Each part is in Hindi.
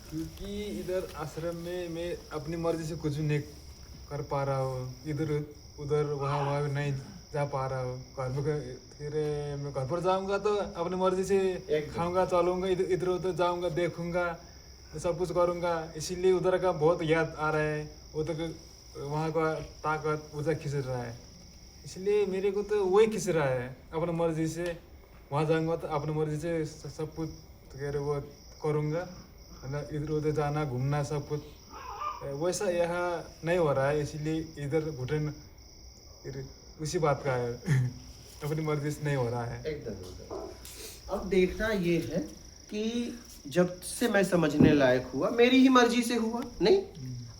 क्योंकि इधर आश्रम में मैं अपनी मर्जी से कुछ नहीं कर पा रहा हूँ, इधर उधर वहाँ वहाँ भी नहीं जा पा रहा हूँ। घर पर फिर मैं घर पर जाऊँगा तो अपनी मर्जी से खाऊंगा, चलूँगा, इधर इधर उधर जाऊँगा, देखूँगा, सब कुछ करूँगा। इसीलिए उधर का बहुत याद आ रहा है, उधर वहाँ का ताकत उधर खिंच रहा है। इसलिए मेरे को तो वही खिंच रहा है, अपनी मर्जी से वहाँ जाऊँगा तो अपनी मर्जी से सब कुछ कह रहे वो करूँगा, है ना। इधर उधर जाना, घूमना, सब कुछ वैसा यहाँ नहीं हो रहा है। इसीलिए इधर घुटन फिर उसी बात का है अपनी मर्जी से नहीं हो रहा है। एकदम। अब देखना ये है कि जब से मैं समझने लायक हुआ, मेरी ही मर्जी से हुआ नहीं।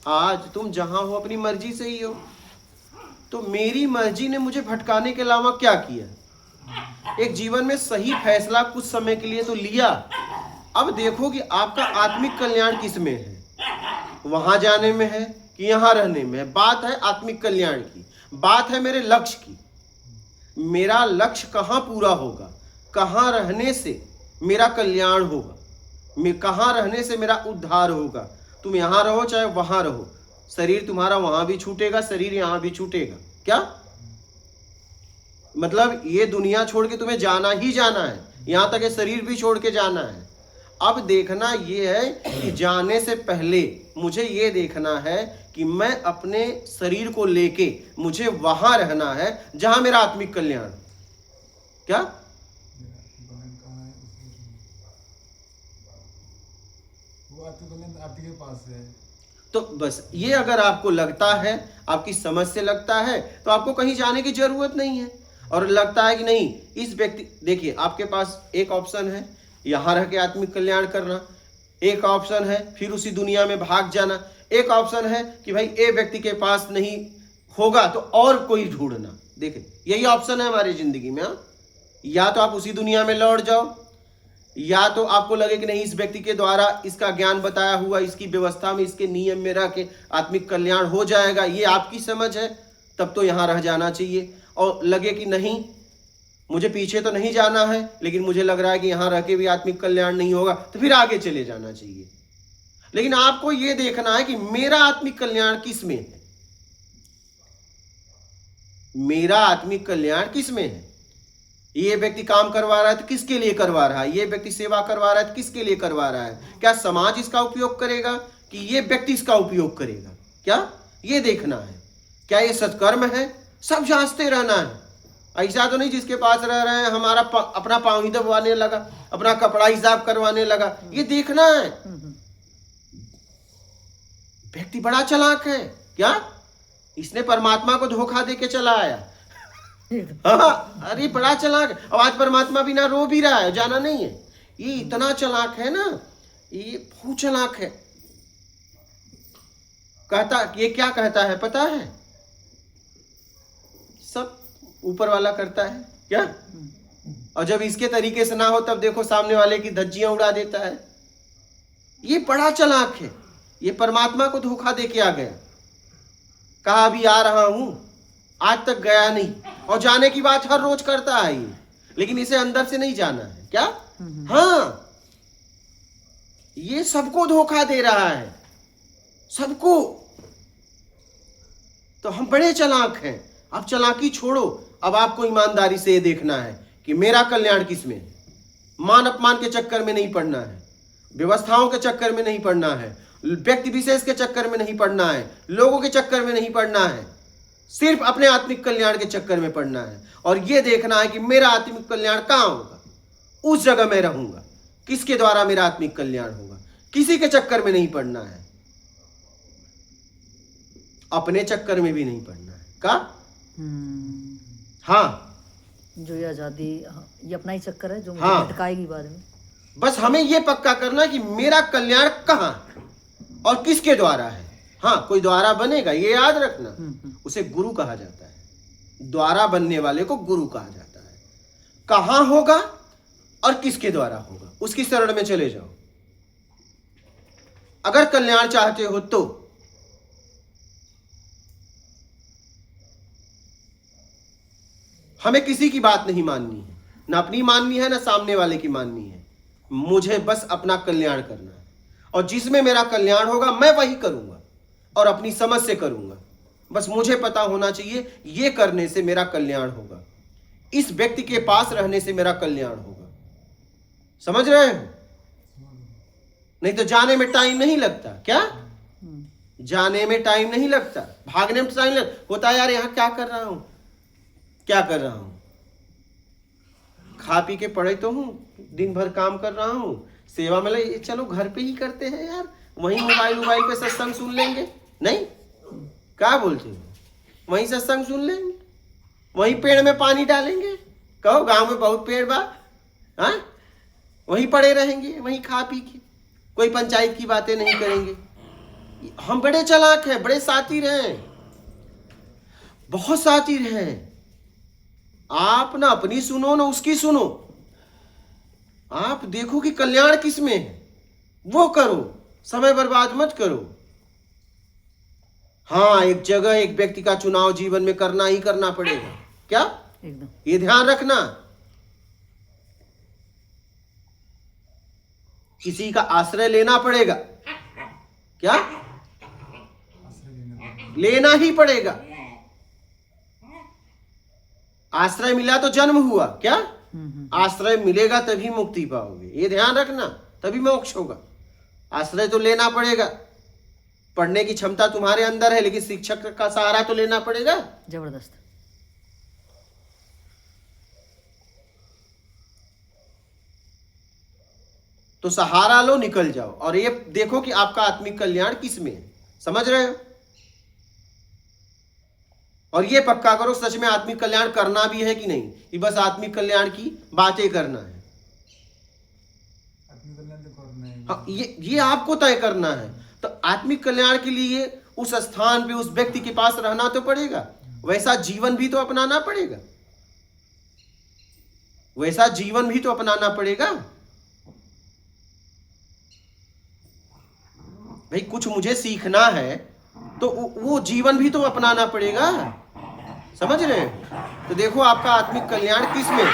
आज तुम जहां हो अपनी मर्जी से ही हो, तो मेरी मर्जी ने मुझे भटकाने के अलावा क्या किया। एक जीवन में सही फैसला कुछ समय के लिए तो लिया। अब देखो कि आपका आत्मिक कल्याण किस में है, वहां जाने में है कि यहां रहने में है। बात है आत्मिक कल्याण की, बात है मेरे लक्ष्य की। मेरा लक्ष्य कहां पूरा होगा, कहां रहने से मेरा कल्याण होगा, मैं कहां रहने से मेरा उद्धार होगा। तुम यहां रहो चाहे वहां रहो, शरीर तुम्हारा वहां भी छूटेगा, शरीर यहां भी छूटेगा। क्या मतलब, ये दुनिया छोड़ के तुम्हें जाना ही जाना है, यहां तक ये शरीर भी छोड़ के जाना है। अब देखना ये है कि जाने से पहले मुझे ये देखना है कि मैं अपने शरीर को लेके मुझे वहां रहना है जहां मेरा आत्मिक कल्याण। क्या वो आपके पास है। तो बस ये अगर आपको लगता है, आपकी समझ से लगता है, तो आपको कहीं जाने की जरूरत नहीं है। और लगता है कि नहीं इस व्यक्ति, देखिए आपके पास एक ऑप्शन है यहां रह के आत्मिक कल्याण करना, एक ऑप्शन है फिर उसी दुनिया में भाग जाना, एक ऑप्शन है कि भाई ए व्यक्ति के पास नहीं होगा तो और कोई ढूंढना। देखिए यही ऑप्शन है हमारी जिंदगी में। या तो आप उसी दुनिया में लौट जाओ, या तो आपको लगे कि नहीं इस व्यक्ति के द्वारा इसका ज्ञान बताया हुआ, इसकी व्यवस्था में, इसके नियम में रह के आत्मिक कल्याण हो जाएगा, ये आपकी समझ है, तब तो यहां रह जाना चाहिए। और लगे कि नहीं मुझे पीछे तो नहीं जाना है, लेकिन मुझे लग रहा है कि यहां रह के भी आत्मिक कल्याण नहीं होगा, तो फिर आगे चले जाना चाहिए। लेकिन आपको यह देखना है कि मेरा आत्मिक कल्याण किस में है, मेरा आत्मिक कल्याण किस में है। ये व्यक्ति काम करवा रहा है तो किसके लिए करवा रहा है, ये व्यक्ति सेवा करवा रहा है तो किसके लिए करवा रहा है। क्या समाज इसका उपयोग करेगा कि ये व्यक्ति इसका उपयोग करेगा, क्या ये देखना है। क्या ये सत्कर्म है, सब जांचते रहना है। ऐसा तो नहीं जिसके पास रह रहे हैं हमारा अपना पांव ही दबवाने लगा, अपना कपड़ा हिसाब करवाने लगा, ये देखना है। व्यक्ति बड़ा चालाक है, क्या इसने परमात्मा को धोखा दे के चला आया। हाँ, अरे बड़ा चालाक। अब आज परमात्मा भी ना रो भी रहा है, जाना नहीं है। ये इतना चालाक है ना, ये बहुत चालाक है। कहता ये क्या कहता है पता है, सब ऊपर वाला करता है क्या। और जब इसके तरीके से ना हो तब देखो सामने वाले की धज्जियां उड़ा देता है। ये बड़ा चालाक है, ये परमात्मा को धोखा दे के आ गया। कहा अभी आ रहा हूं, आज तक गया नहीं, और जाने की बात हर रोज करता है ये, लेकिन इसे अंदर से नहीं जाना है। क्या हाँ, ये सबको धोखा दे रहा है, सबको। तो हम बड़े चालाक हैं। अब चालाकी छोड़ो, अब आपको ईमानदारी से ये देखना है कि मेरा कल्याण किसमें है। मान अपमान के चक्कर में नहीं पड़ना है, व्यवस्थाओं के चक्कर में नहीं पड़ना है, व्यक्ति विशेष के चक्कर में नहीं पड़ना है, लोगों के चक्कर में नहीं पड़ना है, सिर्फ अपने आत्मिक कल्याण के चक्कर में पड़ना है। और यह देखना है कि मेरा आत्मिक कल्याण कहां होगा, उस जगह मैं रहूंगा। किसके द्वारा मेरा आत्मिक कल्याण होगा, किसी के चक्कर में नहीं पड़ना है, अपने चक्कर में भी नहीं पड़ना है। का हाँ, जो ये आजादी, ये अपना ही चक्कर है जो मुझे हाँ, भटकाएगी बाद में। बस हमें यह पक्का करना कि मेरा कल्याण कहां और किसके द्वारा है। हाँ, कोई द्वारा बनेगा, ये याद रखना, उसे गुरु कहा जाता है। द्वारा बनने वाले को गुरु कहा जाता है। कहां होगा और किसके द्वारा होगा, उसकी शरण में चले जाओ। अगर कल्याण चाहते हो तो हमें किसी की बात नहीं माननी है, ना अपनी माननी है, ना सामने वाले की माननी है। मुझे बस अपना कल्याण करना है। और जिसमें मेरा कल्याण होगा मैं वही करूंगा और अपनी समझ से करूंगा। बस मुझे पता होना चाहिए ये करने से मेरा कल्याण होगा, इस व्यक्ति के पास रहने से मेरा कल्याण होगा। समझ रहे हो? नहीं तो जाने में टाइम नहीं लगता। क्या जाने में टाइम नहीं लगता, भागने में टाइम होता है। यार यहाँ क्या कर रहा हूं, क्या कर रहा हूं, खा पी के पड़े तो हूं, दिन भर काम कर रहा हूं, सेवा में लगे, चलो घर पे ही करते हैं यार, वहीं मोबाइल पे सत्संग सुन लेंगे। नहीं, क्या बोलते हो, वहीं सत्संग सुन लेंगे, वहीं पेड़ में पानी डालेंगे। कहो गांव में बहुत पेड़ बा, हाँ, वहीं पड़े रहेंगे, वहीं खा पी के, कोई पंचायत की बातें नहीं करेंगे। हम बड़े चालाक हैं, बड़े सातिर हैं, बहुत सातिर हैं। आप ना अपनी सुनो ना उसकी सुनो, आप देखो कि कल्याण किस में है, वो करो, समय बर्बाद मत करो। हाँ, एक जगह एक व्यक्ति का चुनाव जीवन में करना ही करना पड़ेगा। क्या? एकदम। ये ध्यान रखना, किसी का आश्रय लेना पड़ेगा। क्या? लेना ही पड़ेगा। आश्रय मिला तो जन्म हुआ। क्या? आश्रय मिलेगा तभी मुक्ति पाओगे, ये ध्यान रखना, तभी मोक्ष होगा। आश्रय तो लेना पड़ेगा। पढ़ने की क्षमता तुम्हारे अंदर है, लेकिन शिक्षक का सहारा तो लेना पड़ेगा। जबरदस्त। तो सहारा लो, निकल जाओ, और ये देखो कि आपका आत्मिक कल्याण किस में है। समझ रहे हो? और ये पक्का करो सच में आत्मिक कल्याण करना भी है कि नहीं, कि बस आत्मिक कल्याण की बातें करना है। आत्मिक कल्याण तो करना है। हाँ, ये आपको तय करना है। तो आत्मिक कल्याण के लिए उस स्थान पे उस व्यक्ति के पास रहना तो पड़ेगा, वैसा जीवन भी तो अपनाना पड़ेगा, वैसा जीवन भी तो अपनाना पड़ेगा। भाई कुछ मुझे सीखना है तो वो जीवन भी तो अपनाना पड़ेगा। समझ रहे हैं? तो देखो आपका आत्मिक कल्याण किस में है।